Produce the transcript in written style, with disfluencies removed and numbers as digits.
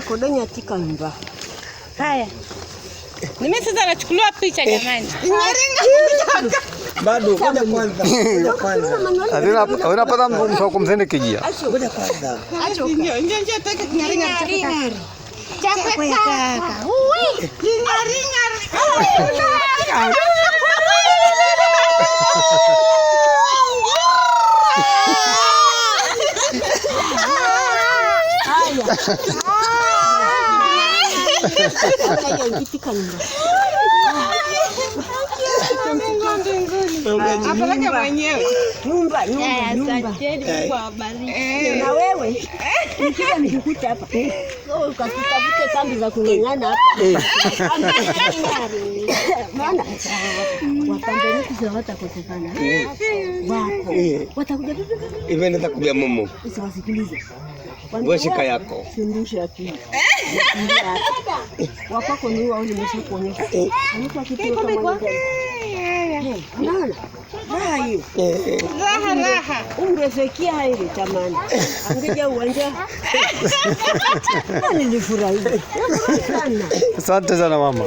Kodanya tika mba. Haya. Nimesema nachukuliwa picha jamani. Bado ngoja kwanza. Unapata mtu kumzende kijia. Ngoja kwanza. Acha nje take kingaringa. Chakwe kaka. Ui, kingaringa. Apeleke mwenyewe. Nyumba. Kwa baridi. Na wewe nikija nikikuta hapa. Ukatutafute kambi za kung'ang'ana hapa. Maana wapambane kuzia watakosekana. Wapo. Watakuja Hivi nenda kubia mumu. usiwasikilize. Wewe shika yako. Sindusha akili. Wapako ni wao nimeshakuonyesha. Anakuwa kitu kama unaona? Raha hiyo. Raha. Ungefikia ile tamani. Angeja uwanja. Nilifurahi sana. Asante sana mama.